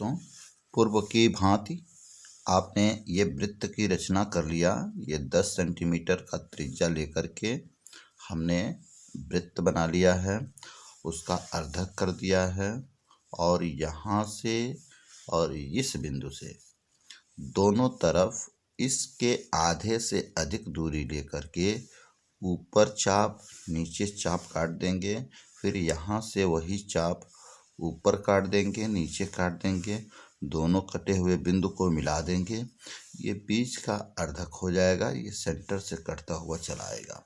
दोस्तों, पूर्व की भांति आपने ये वृत्त की रचना कर लिया। ये 10 सेंटीमीटर का त्रिज्या लेकर के हमने वृत्त बना लिया है, उसका अर्धक कर दिया है और यहाँ से और इस बिंदु से दोनों तरफ इसके आधे से अधिक दूरी लेकर के ऊपर चाप नीचे चाप काट देंगे। फिर यहाँ से वही चाप ऊपर काट देंगे, नीचे काट देंगे, दोनों कटे हुए बिंदु को मिला देंगे। ये बीच का अर्धक हो जाएगा, ये सेंटर से कटता हुआ चला आएगा।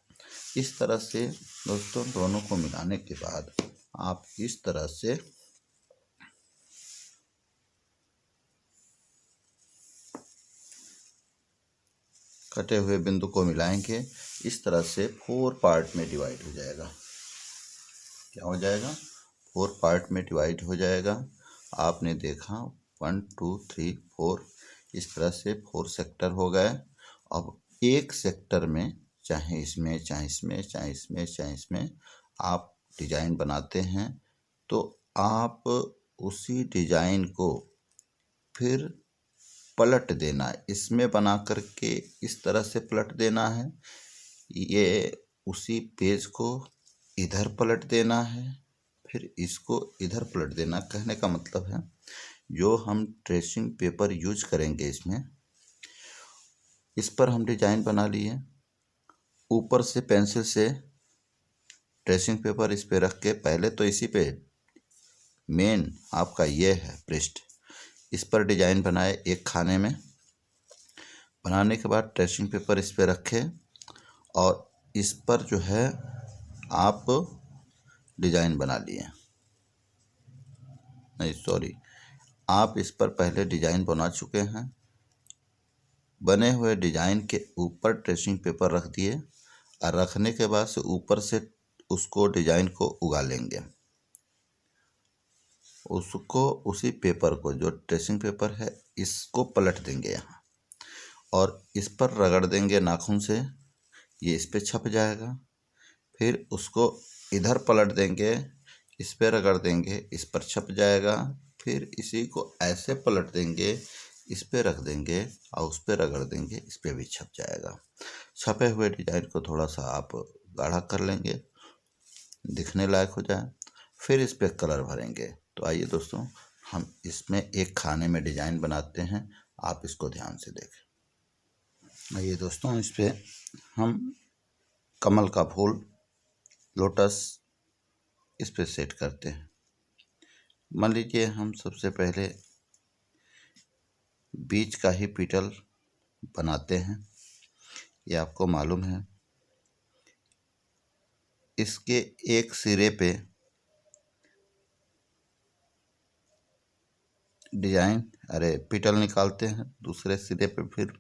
इस तरह से दोस्तों दोनों को मिलाने के बाद आप इस तरह से कटे हुए बिंदु को मिलाएंगे। इस तरह से 4 पार्ट में डिवाइड हो जाएगा। क्या हो जाएगा? 4 पार्ट में डिवाइड हो जाएगा। आपने देखा 1 2 3 4 इस तरह से 4 सेक्टर हो गए। अब एक सेक्टर में चाहे इसमें चाहे इसमें चाहे इसमें चाहे इसमें आप डिजाइन बनाते हैं तो आप उसी डिजाइन को फिर पलट देना है। इसमें बना करके इस तरह से पलट देना है, ये उसी पेज को इधर पलट देना है, फिर इसको इधर पलट देना। कहने का मतलब है जो हम ट्रेसिंग पेपर यूज करेंगे इसमें, इस पर हम डिजाइन बना लिए। ऊपर से पेंसिल से ट्रेसिंग पेपर इस पे रख के पहले तो इसी पे मेन आपका ये है पृष्ठ, इस पर डिजाइन बनाए एक खाने में। बनाने के बाद ट्रेसिंग पेपर इस पे रखे और इस पर जो है आप डिजाइन बना लिए। नहीं सॉरी, आप इस पर पहले डिजाइन बना चुके हैं। बने हुए डिजाइन के ऊपर ट्रेसिंग पेपर रख दिए और रखने के बाद से ऊपर से उसको डिजाइन को उगा लेंगे। उसको उसी पेपर को जो ट्रेसिंग पेपर है इसको पलट देंगे यहाँ और इस पर रगड़ देंगे नाखून से, ये इस पे छप जाएगा। फिर उसको इधर पलट देंगे, इस पे रगड़ देंगे, इस पर छप जाएगा। फिर इसी को ऐसे पलट देंगे, इस पे रख देंगे और उस पे रगड़ देंगे, इस पे भी छप जाएगा। छपे हुए डिजाइन को थोड़ा सा आप गाढ़ा कर लेंगे, दिखने लायक हो जाए। फिर इस पे कलर भरेंगे। तो आइए दोस्तों हम इसमें एक खाने में डिजाइन बनाते हैं, आप इसको ध्यान से देखें। आइए दोस्तों इस पे हम कमल का फूल, लोटस इस पे सेट करते हैं। मान लीजिए हम सबसे पहले बीच का ही पीटल बनाते हैं, ये आपको मालूम है। इसके एक सिरे पे डिजाइन पीटल निकालते हैं, दूसरे सिरे पे फिर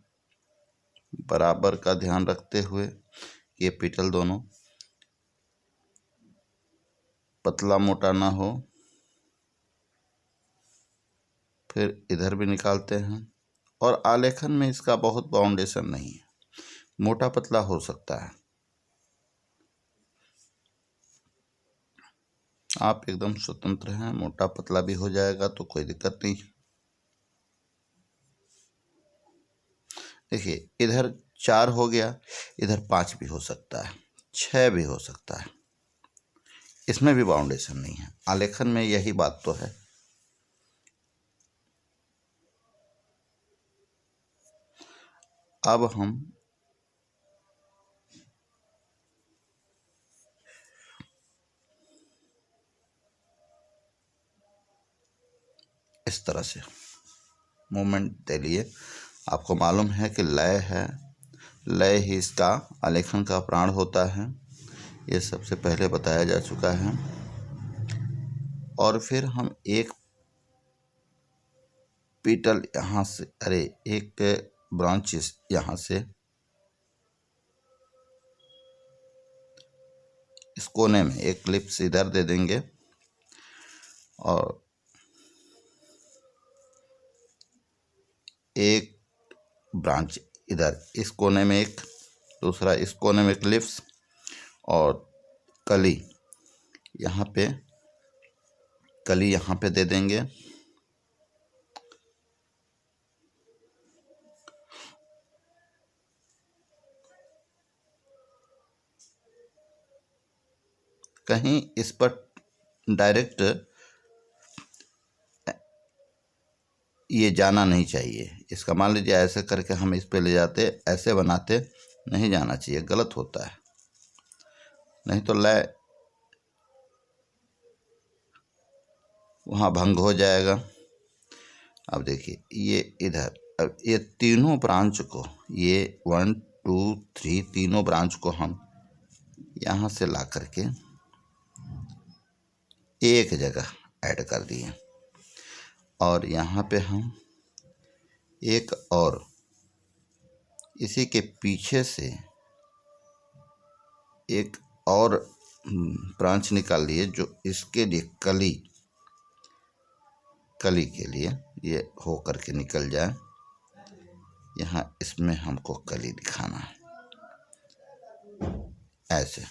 बराबर का ध्यान रखते हुए ये पीटल दोनों पतला मोटा ना हो, फिर इधर भी निकालते हैं। और आलेखन में इसका बहुत बाउंडेशन नहीं है, मोटा पतला हो सकता है। आप एकदम स्वतंत्र हैं, मोटा पतला भी हो जाएगा तो कोई दिक्कत नहीं। देखिए इधर 4 हो गया, इधर 5 भी हो सकता है, 6 भी हो सकता है, इसमें भी बाउंडेशन नहीं है। आलेखन में यही बात तो है। अब हम इस तरह से मूवमेंट दे लिए। आपको मालूम है कि लय है, लय ही इसका आलेखन का प्राण होता है, ये सबसे पहले बताया जा चुका है। और फिर हम एक पीटल यहाँ से एक ब्रांचेस यहाँ से इस कोने में एक क्लिप्स इधर दे देंगे और एक ब्रांच इधर इस कोने में एक, दूसरा इस कोने में क्लिप्स और कली यहाँ पे दे देंगे। कहीं इस पर डायरेक्ट ये जाना नहीं चाहिए। इसका मान लीजिए ऐसे करके हम इस पे ले जाते, ऐसे बनाते, नहीं जाना चाहिए, गलत होता है, नहीं तो लय वहाँ भंग हो जाएगा। अब देखिए ये इधर, अब ये तीनों ब्रांच को, ये 1 2 3 तीनों ब्रांच को हम यहाँ से ला करके एक जगह ऐड कर दिए, और यहाँ पे हम एक और इसी के पीछे से एक और ब्रांच निकाल लिए जो इसके लिए कली के लिए ये हो करके निकल जाए। यहाँ इसमें हमको कली दिखाना है ऐसे,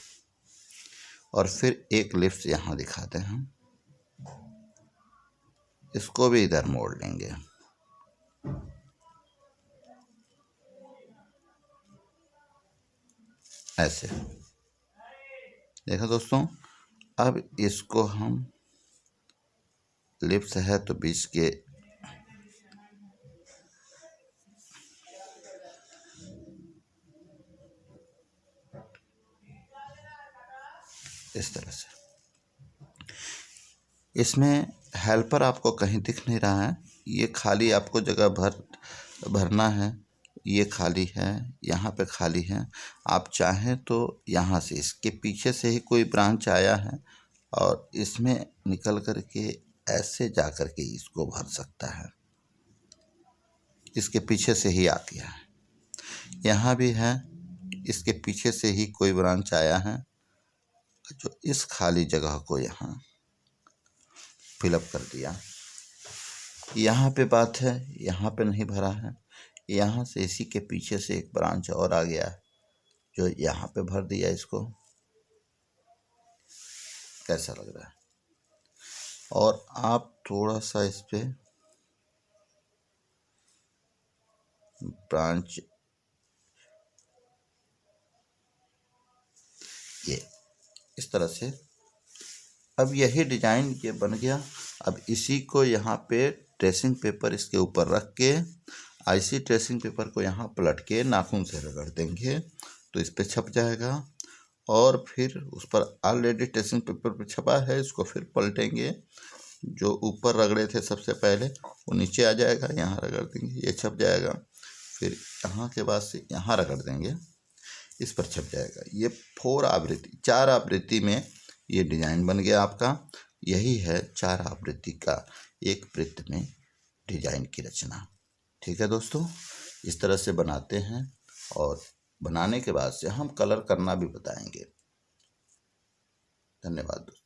और फिर एक लिप्स यहाँ दिखाते हैं हम, इसको भी इधर मोड़ लेंगे। ऐसे देखो दोस्तों, अब इसको हम लिप्स है तो बीच के इस तरह से, इसमें हेल्पर आपको कहीं दिख नहीं रहा है, ये खाली आपको जगह भरना है, ये खाली है, यहाँ पे खाली है। आप चाहें तो यहाँ से इसके पीछे से ही कोई ब्रांच आया है और इसमें निकल करके ऐसे जा करके इसको भर सकता है, इसके पीछे से ही आ गया है। यहाँ भी है, इसके पीछे से ही कोई ब्रांच आया है जो इस खाली जगह को यहाँ फिलअप कर दिया। यहाँ पे बात है, यहाँ पे नहीं भरा है, यहाँ से इसी के पीछे से एक ब्रांच और आ गया है जो यहाँ पे भर दिया इसको। कैसा लग रहा है? और आप थोड़ा सा इस पे ब्रांच, ये इस तरह से, अब यही डिजाइन ये बन गया। अब इसी को यहाँ पे ट्रेसिंग पेपर इसके ऊपर रख के, आईसी ट्रेसिंग पेपर को यहाँ पलट के नाखून से रगड़ देंगे तो इस पे छप जाएगा, और फिर उस पर ऑलरेडी ट्रेसिंग पेपर पे छपा है, इसको फिर पलटेंगे, जो ऊपर रगड़े थे सबसे पहले वो नीचे आ जाएगा, यहाँ रगड़ देंगे, ये छप जाएगा, फिर यहाँ के बाद से यहाँ रगड़ देंगे, इस पर छप जाएगा। ये 4 आवृत्ति में ये डिज़ाइन बन गया आपका। यही है 4 आवृत्ति का एक वृत्त में डिजाइन की रचना। ठीक है दोस्तों, इस तरह से बनाते हैं, और बनाने के बाद से हम कलर करना भी बताएंगे। धन्यवाद दोस्तों।